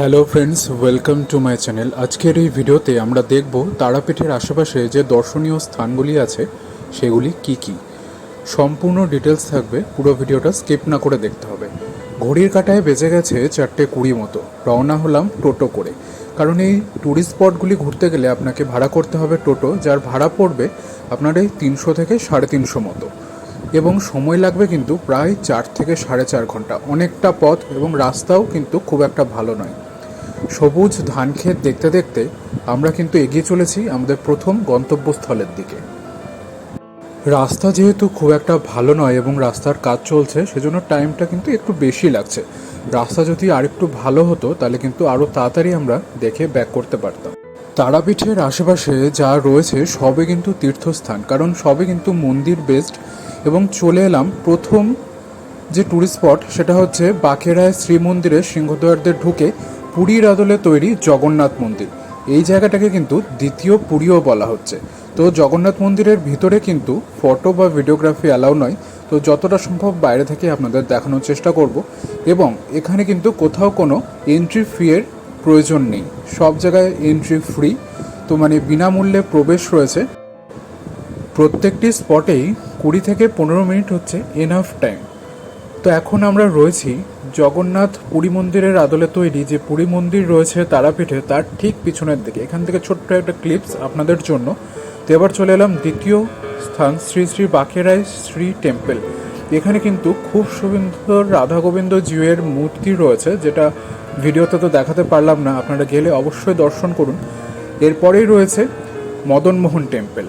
Hello friends, welcome to my channel. আজকের এই ভিডিওতে আমরা দেখব তারাপীঠের আশেপাশে যে দর্শনীয় স্থানগুলি আছে সেগুলি কি কি। সম্পূর্ণ ডিটেলস থাকবে, পুরো ভিডিওটা স্কিপ না করে দেখতে হবে। ঘড়ির কাঁটায় বেজে গেছে 4:20 মতো। রওনা হলাম টোটো করে, কারণ এই ট্যুরিস্ট স্পটগুলি ঘুরতে গেলে আপনাকে ভাড়া করতে হবে টোটো, যার ভাড়া পড়বে আপনার এই 300 থেকে 350 মতো, এবং সময় লাগবে কিন্তু প্রায় 4 থেকে 4.5 ঘন্টা। অনেকটা পথ এবং রাস্তাও কিন্তু খুব একটা ভালো নয়। সবুজ ধান ক্ষেত দেখতে দেখতে আমরা কিন্তু এগিয়ে চলেছি আমাদের প্রথম গন্তব্যস্থলের দিকে। রাস্তা যেহেতু খুব একটা ভালো নয় এবং রাস্তার কাজ চলছে, সেজন্য টাইমটা কিন্তু একটু বেশি লাগছে। রাস্তা যদি আরেকটু ভালো হতো তাহলে কিন্তু আরও তাড়াতাড়ি আমরা দেখে ব্যাক করতে পারতাম। তারাপীঠের আশেপাশে যা রয়েছে সবে কিন্তু তীর্থস্থান, কারণ সবে কিন্তু মন্দির বেসড। এবং চলে এলাম প্রথম যে ট্যুরিস্ট স্পট, সেটা হচ্ছে বাঁকেড়ায় শ্রীমন্দিরের সিংহদ্বার দিয়ে ঢুকে পুরীর আদলে তৈরি জগন্নাথ মন্দির। এই জায়গাটাকে কিন্তু দ্বিতীয় পুরীও বলা হচ্ছে। তো জগন্নাথ মন্দিরের ভিতরে কিন্তু ফটো বা ভিডিওগ্রাফি অ্যালাউ নয়, তো যতটা সম্ভব বাইরে থেকে আপনাদের দেখানোর চেষ্টা করব। এবং এখানে কিন্তু কোথাও কোনো এন্ট্রি ফি এর প্রয়োজন নেই, সব জায়গায় এন্ট্রি ফ্রি। তো মানে বিনামূল্যে প্রবেশ রয়েছে। প্রত্যেকটি স্পটেই 20 থেকে 15 মিনিট হচ্ছে এনাফ টাইম। তো এখন আমরা রয়েছি জগন্নাথ পুরী মন্দিরের আদলে তৈরি যে পুরী মন্দির রয়েছে তারাপীঠে, তার ঠিক পিছনের দিকে। এখান থেকে ছোট্ট একটা ক্লিপস আপনাদের জন্য। তো এবার চলে এলাম দ্বিতীয় স্থান, শ্রী শ্রী বাঁকেড়ায় শ্রী টেম্পল। এখানে কিন্তু খুব সুন্দর রাধা গোবিন্দ জিউয়ের মূর্তি রয়েছে, যেটা ভিডিওতে তো দেখাতে পারলাম না, আপনারা গেলে অবশ্যই দর্শন করুন। এরপরেই রয়েছে মদনমোহন টেম্পল।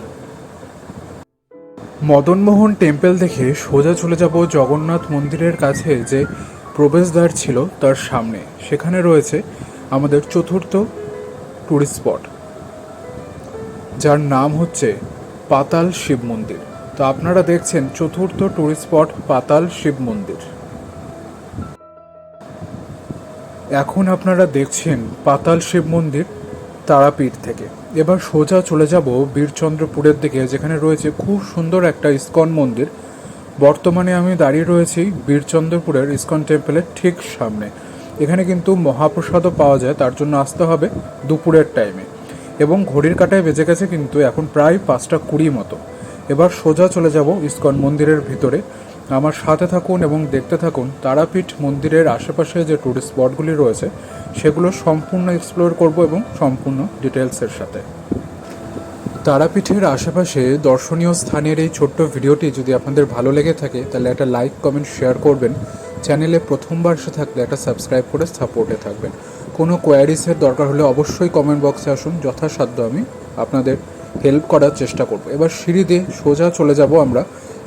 মদনমোহন টেম্পল দেখে সোজা চলে যাব জগন্নাথ মন্দিরের কাছে যে প্রবেশদ্বার ছিল তার সামনে। সেখানে রয়েছে আমাদের চতুর্থ ট্যুরিস্ট স্পট, যার নাম হচ্ছে পাতাল শিব মন্দির। তো আপনারা দেখছেন চতুর্থ ট্যুরিস্ট স্পট পাতাল শিব মন্দির। এখন আপনারা দেখছেন পাতাল শিব মন্দির তারাপীঠ থেকে। এবার সোজা চলে যাব বীরচন্দ্রপুরের দিকে, যেখানে রয়েছে খুব সুন্দর একটা ইস্কন মন্দির। বর্তমানে আমি দাঁড়িয়ে রয়েছি বীরচন্দ্রপুরের ইস্কন টেম্পলের ঠিক সামনে। এখানে কিন্তু মহাপ্রসাদও পাওয়া যায়, তার জন্য আসতে হবে দুপুরের টাইমে। এবং ঘড়ির কাঁটায় বেজে গেছে কিন্তু এখন প্রায় 5:20 মতো। এবার সোজা চলে যাব ইস্কন মন্দিরের ভিতরে। আমার সাথে থাকুন এবং দেখতে থাকুন তারাপীঠ মন্দিরের আশেপাশে যে টুরিস্ট স্পটগুলি রয়েছে সেগুলো সম্পূর্ণ এক্সপ্লোর করব এবং সম্পূর্ণ ডিটেলসের সাথে। তারাপীঠের আশেপাশে দর্শনীয় স্থানের এই ছোট্ট ভিডিওটি যদি আপনাদের ভালো লেগে থাকে তাহলে একটা লাইক, কমেন্ট, শেয়ার করবেন। চ্যানেলে প্রথমবার এসে থাকলে একটা সাবস্ক্রাইব করে সাপোর্টে থাকবেন। কোনো কোয়ারিসের দরকার হলে অবশ্যই কমেন্ট বক্সে আসুন, যথাসাধ্য আমি আপনাদের হেল্প করার চেষ্টা করব। এবার সিঁড়ি দিয়ে সোজা চলে যাব আমরা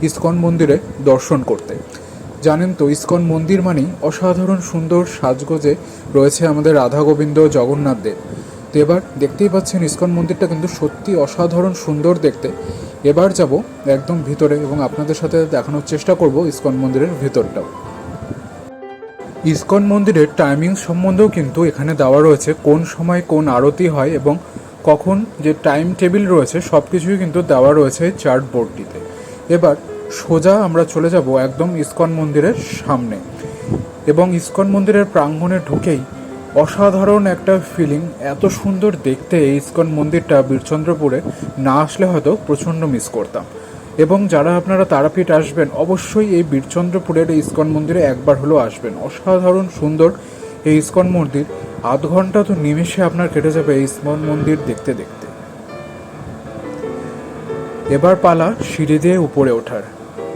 ইস্কন মন্দিরে দর্শন করতে। জানেন তো, ইস্কন মন্দির মানেই অসাধারণ সুন্দর সাজগোজে রয়েছে আমাদের রাধা গোবিন্দ জগন্নাথ দেব। তো এবার দেখতেই পাচ্ছেন ইস্কন মন্দিরটা কিন্তু সত্যি অসাধারণ সুন্দর দেখতে। এবার যাব একদম ভিতরে এবং আপনাদের সাথে দেখানোর চেষ্টা করব ইস্কন মন্দিরের ভিতরটাও। ইস্কন মন্দিরের টাইমিং সম্বন্ধেও কিন্তু এখানে দেওয়া রয়েছে, কোন সময় কোন আরতি হয় এবং কখন যে টাইম টেবিল রয়েছে সব কিছুই কিন্তু দেওয়া রয়েছে চার্ট বোর্ডটিতে। এবার সোজা আমরা চলে যাব একদম ইস্কন মন্দিরের সামনে। এবং ইস্কন মন্দিরের প্রাঙ্গণে ঢুকেই অসাধারণ একটা ফিলিং। এত সুন্দর দেখতে এই ইস্কন মন্দিরটা বীরচন্দ্রপুরে না আসলে হয়তো প্রচণ্ড মিস করতাম। এবং যারা আপনারা তারাপীঠ আসবেন অবশ্যই এই বীরচন্দ্রপুরের এই ইস্কন মন্দিরে একবার হলেও আসবেন। অসাধারণ সুন্দর এই ইস্কন মন্দির। আধ ঘন্টা তো নিমেষে আপনার কেটে যাবে এই ইস্কন মন্দির দেখতে দেখতে। এবার পালা সিঁড়ি দিয়ে উপরে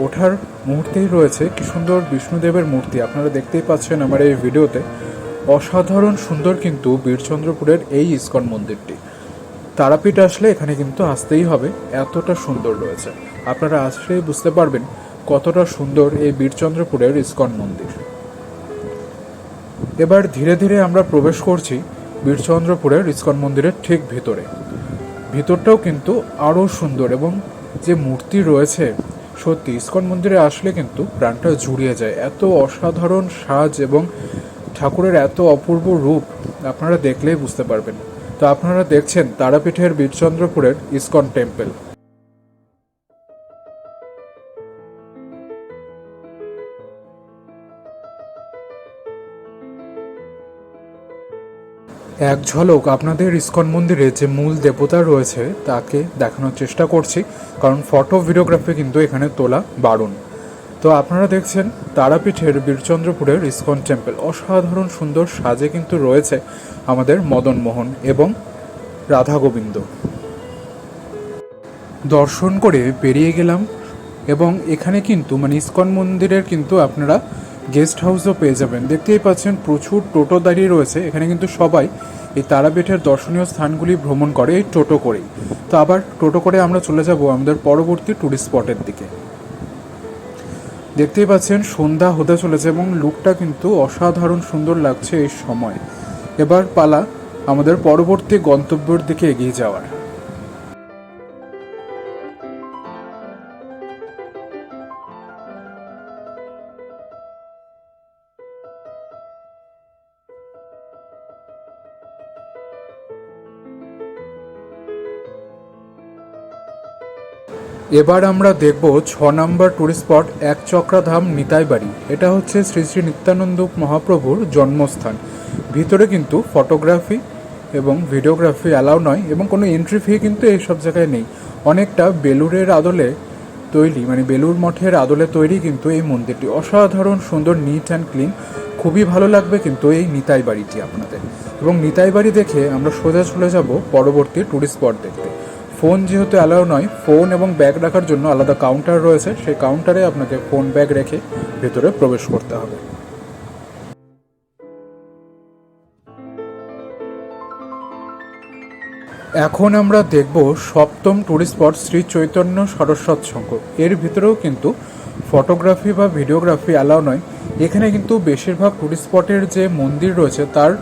ওঠার মুহূর্তেই রয়েছে কি সুন্দর বিষ্ণুদেবের মূর্তি, আপনারা দেখতেই পাচ্ছেন আমার এই ভিডিওতে। অসাধারণ সুন্দর কিন্তু বীরচন্দ্রপুরের এই ইস্কন মন্দিরটি। তারাপীঠ আসলে এখানে কিন্তু আসতেই হবে, এতটা সুন্দর রয়েছে। আপনারা আসলেই বুঝতে পারবেন কতটা সুন্দর এই বীরচন্দ্রপুরের ইস্কন মন্দির। এবার ধীরে ধীরে আমরা প্রবেশ করছি বীরচন্দ্রপুরের ইস্কন মন্দিরের ঠিক ভিতরে। ভিতরটাও কিন্তু আরও সুন্দর এবং যে মূর্তি রয়েছে, সত্যি ইস্কন মন্দিরে আসলে কিন্তু প্রাণটা জুড়িয়ে যায়। এত অসাধারণ সাজ এবং ঠাকুরের এত অপূর্ব রূপ আপনারা দেখলেই বুঝতে পারবেন। তো আপনারা দেখছেন তারাপীঠের বীরচন্দ্রপুরের ইস্কন টেম্পল। এক ঝলক আপনাদের ইসকন মন্দিরে যে মূল দেবতা রয়েছে তাকে দেখানোর চেষ্টা করছি, কারণ ফটো ভিডিওগ্রাফি কিন্তু এখানে তোলা বারণ। তো আপনারা দেখছেন তারাপীঠের বীরচন্দ্রপুরের ইসকন টেম্পল। অসাধারণ সুন্দর সাজে কিন্তু রয়েছে আমাদের মদনমোহন এবং রাধা গোবিন্দ। দর্শন করে বেরিয়ে গেলাম এবং এখানে কিন্তু ইসকন মন্দিরের কিন্তু আপনারা গেস্ট হাউসও পেয়ে যাবেন। দেখতেই পাচ্ছেন প্রচুর টোটো দাঁড়িয়ে রয়েছে। এখানে কিন্তু সবাই এই তারাপীঠের দর্শনীয় স্থানগুলি ভ্রমণ করে এই টোটো করেই। তো আবার টোটো করে আমরা চলে যাব আমাদের পরবর্তী ট্যুরিস্ট স্পটের দিকে। দেখতেই পাচ্ছেন সন্ধ্যা হতে চলেছে এবং লুকটা কিন্তু অসাধারণ সুন্দর লাগছে এই সময়। এবার পালা আমাদের পরবর্তী গন্তব্যের দিকে এগিয়ে যাওয়ার। এবার আমরা দেখব 6 নম্বর ট্যুরিস্ট স্পট একচক্রাধাম নিতাইবাড়ি। এটা হচ্ছে শ্রী শ্রী নিত্যানন্দ মহাপ্রভুর জন্মস্থান। ভিতরে কিন্তু ফটোগ্রাফি এবং ভিডিওগ্রাফি অ্যালাউ নয় এবং কোনো এন্ট্রি ফি কিন্তু এইসব জায়গায় নেই। অনেকটা বেলুরের আদলে তৈরি, বেলুর মঠের আদলে তৈরি কিন্তু এই মন্দিরটি। অসাধারণ সুন্দর, নিট অ্যান্ড ক্লিন। খুবই ভালো লাগবে কিন্তু এই নিতাই বাড়িটি আপনাদের। এবং নিতাই বাড়ি দেখে আমরা সোজা চলে যাব পরবর্তী ট্যুরিস্ট স্পট দেখতে। ফোন যেহেতু অ্যালাউ নয়, ফোন এবং ব্যাগ রাখার জন্য আলাদা কাউন্টার রয়েছে। সেই কাউন্টারে আপনাকে ফোন ব্যাগ রেখে ভেতরে প্রবেশ করতে হবে। এখন আমরা দেখব 7ম ট্যুরিস্ট স্পট শ্রী চৈতন্য সরস্বত সংঘ। এর ভিতরেও কিন্তু ফটোগ্রাফি বা ভিডিওগ্রাফি অ্যালাউ নয়। এখানে কিন্তু বেশিরভাগ ট্যুরিস্ট স্পটের যে মন্দির রয়েছে তার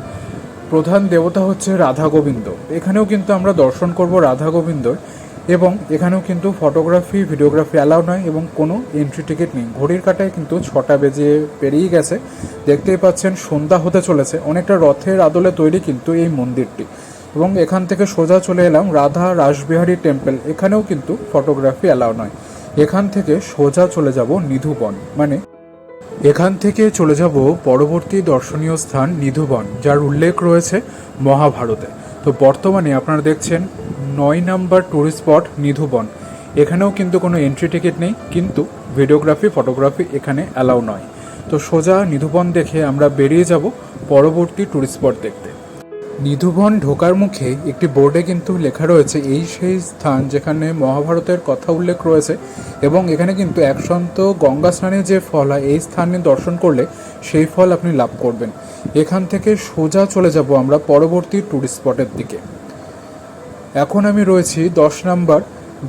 প্রধান দেবতা হচ্ছে রাধা গোবিন্দ। এখানেও কিন্তু আমরা দর্শন করব রাধা গোবিন্দর এবং এখানেও কিন্তু ফটোগ্রাফি ভিডিওগ্রাফি অ্যালাউ নয় এবং কোনো এন্ট্রি টিকিট নেই। ঘড়ির কাঁটায় কিন্তু 6টা বেজে পেরিয়ে গেছে। দেখতেই পাচ্ছেন সন্ধ্যা হতে চলেছে। অনেকটা রথের আদলে তৈরি কিন্তু এই মন্দিরটি। এবং এখান থেকে সোজা চলে এলাম রাধা রাসবিহারী টেম্পল। এখানেও কিন্তু ফটোগ্রাফি অ্যালাউ নয়। এখান থেকে সোজা চলে যাব নিধুবন, এখান থেকে চলে যাব পরবর্তী দর্শনীয় স্থান নিধুবন, যার উল্লেখ রয়েছে মহাভারতে। তো বর্তমানে আপনারা দেখছেন 9 নম্বর ট্যুরিস্ট স্পট নিধুবন। এখানেও কিন্তু কোনো এন্ট্রি টিকিট নেই, কিন্তু ভিডিওগ্রাফি ফটোগ্রাফি এখানে অ্যালাউ নয়। তো সোজা নিধুবন দেখে আমরা বেরিয়ে যাব পরবর্তী ট্যুরিস্ট স্পট দেখতে। নিধুবন ঢোকার মুখে একটি বোর্ডে কিন্তু লেখা রয়েছে এই সেই স্থান যেখানে মহাভারতের কথা উল্লেখ রয়েছে এবং এখানে কিন্তু একসন্ত গঙ্গা স্নানে যে ফল হয় এই স্থানে দর্শন করলে সেই ফল আপনি লাভ করবেন। এখান থেকে সোজা চলে যাব আমরা পরবর্তী ট্যুরিস্ট স্পটের দিকে। এখন আমি রয়েছি 10 নম্বর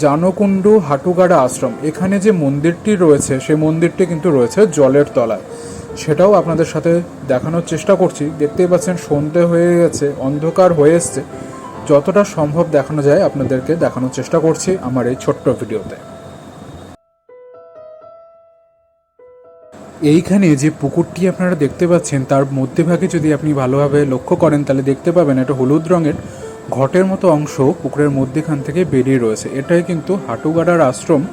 জানকুণ্ডু হাটুগাড়া আশ্রম। এখানে যে মন্দিরটি রয়েছে সেই মন্দিরটি কিন্তু রয়েছে জলের তলায়। সেটাও আপনাদের সাথে দেখানোর চেষ্টা করছি। দেখতেই পাচ্ছেন সন্ধে হয়ে গেছে, অন্ধকার হয়ে এসছে। যতটা সম্ভব দেখানো যায় আপনাদেরকে দেখানোর চেষ্টা করছি আমার এই ছোট্ট ভিডিওতে। এইখানে যে পুকুরটি আপনারা দেখতে পাচ্ছেন তার মধ্যভাগে যদি আপনি ভালোভাবে লক্ষ্য করেন তাহলে দেখতে পাবেন একটা হলুদ রঙের ঘটের মতো অংশ পুকুরের মধ্যখান থেকে বেরিয়ে রয়েছে। এটাই কিন্তু হাটুগাড়ার আশ্রম,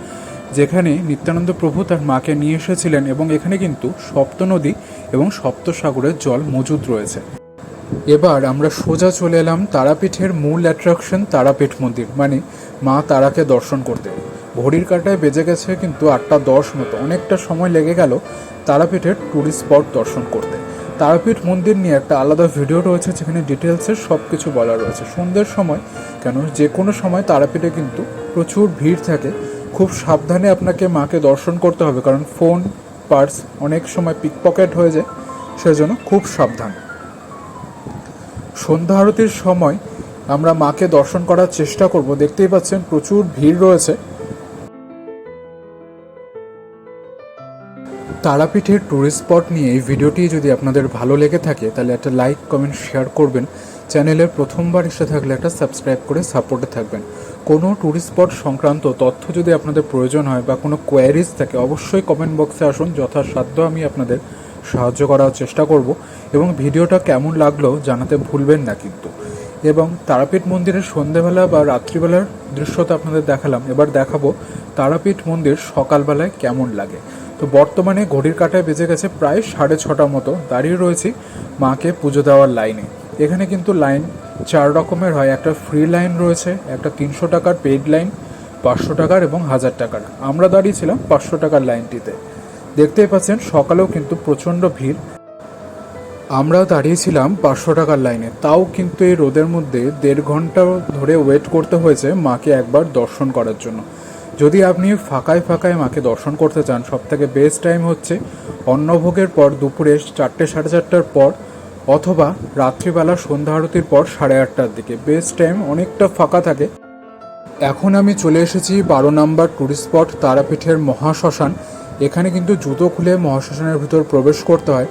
যেখানে নিত্যানন্দ প্রভু তার মাকে নিয়ে এসেছিলেন এবং এখানে কিন্তু সপ্ত নদী এবং সপ্ত সাগরের জল মজুদ রয়েছে। এবার আমরা সোজা চলে এলাম তারাপীঠের মূল অ্যাট্রাকশন তারাপীঠ মন্দির, মা তারাকে দর্শন করতে। ঘড়ির কাঁটায় বেজে গেছে কিন্তু 8টা 10 মতো। অনেকটা সময় লেগে গেল তারাপীঠের ট্যুরিস্ট স্পট দর্শন করতে। তারাপীঠ মন্দির নিয়ে একটা আলাদা ভিডিও রয়েছে যেখানে ডিটেলসের সব কিছু বলা রয়েছে। সন্ধ্যের সময় কেন যে কোনো সময় তারাপীঠে কিন্তু প্রচুর ভিড় থাকে। খুব সাবধানে আপনাকে মাকে দর্শন করতে হবে, কারণ ফোন পার্স অনেক সময় পিকপকেট হয়ে যায়, সেজন্য খুব সাবধান। সন্ধ্যা আরতির সময় আমরা মাকে দর্শন করার চেষ্টা করব। দেখতেই পাচ্ছেন প্রচুর ভিড় রয়েছে। তারাপীঠের ট্যুরিস্ট স্পট নিয়ে এই ভিডিওটি যদি আপনাদের ভালো লেগে থাকে তাহলে একটা লাইক কমেন্ট শেয়ার করবেন। চ্যানেলে প্রথমবার এসে থাকলে একটা সাবস্ক্রাইব করে সাপোর্টে থাকবেন। কোনো ট্যুরিস্ট স্পট সংক্রান্ত তথ্য যদি আপনাদের প্রয়োজন হয় বা কোনো কোয়ারিজ থাকে অবশ্যই কমেন্ট বক্সে আসুন। যথাসাধ্য আমি আপনাদের সাহায্য করার চেষ্টা করব এবং ভিডিওটা কেমন লাগলো জানাতে ভুলবেন না কিন্তু। এবং তারাপীঠ মন্দিরের সন্ধেবেলা বা রাত্রিবেলার দৃশ্যটা আপনাদের দেখালাম। এবার দেখাবো তারাপীঠ মন্দির সকালবেলায় কেমন লাগে। তো বর্তমানে ঘড়ির কাঁটায় বেজে গেছে প্রায় 6:30 মতো। দাঁড়িয়ে রয়েছি মাকে পুজো দেওয়ার লাইনে। এখানে কিন্তু লাইন 4 রকমের হয়। একটা ফ্রি লাইন রয়েছে, একটা 300 টাকার পেইড লাইন, 500 টাকার এবং 1000 টাকার। আমরা দাঁড়িয়েছিলাম 500 টাকার লাইনটিতে। দেখতেই পাচ্ছেন সকালেও কিন্তু প্রচণ্ড ভিড়। আমরা দাঁড়িয়েছিলাম 500 টাকার লাইনে, তাও কিন্তু এই রোদের মধ্যে 1.5 ঘন্টা ধরে ওয়েট করতে হয়েছে মাকে একবার দর্শন করার জন্য। যদি আপনি ফাঁকায় ফাঁকায় মাকে দর্শন করতে চান, সবথেকে বেস্ট টাইম হচ্ছে অন্নভোগের পর দুপুরে 4টে সাড়ে 4টার পর, অথবা রাত্রিবেলা সন্ধ্যা আরতির পর 8:30টার দিকে। বেস্ট টাইম, অনেকটা ফাঁকা থাকে। এখন আমি চলে এসেছি 12 নম্বর ট্যুরিস্ট স্পট তারাপীঠের মহাশ্মশান। এখানে কিন্তু জুতো খুলে মহাশ্মশানের ভিতর প্রবেশ করতে হয়।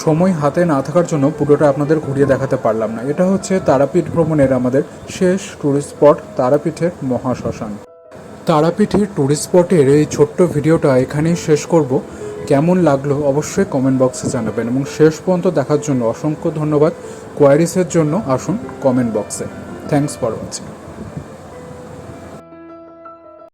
সময় হাতে না থাকার জন্য পুরোটা আপনাদের ঘুরিয়ে দেখাতে পারলাম না। এটা হচ্ছে তারাপীঠ ভ্রমণের আমাদের শেষ ট্যুরিস্ট স্পট, তারাপীঠের মহাশ্মশান। তারাপীঠের ট্যুরিস্ট স্পটের এই ছোট্ট ভিডিওটা এখানেই শেষ করব। কেমন লাগলো অবশ্যই কমেন্ট বক্সে জানাবেন, এবং শেষ পর্যন্ত দেখার জন্য অসংখ্য ধন্যবাদ। কোয়ারিসের জন্য আসুন কমেন্ট বক্সে। Thanks for watching.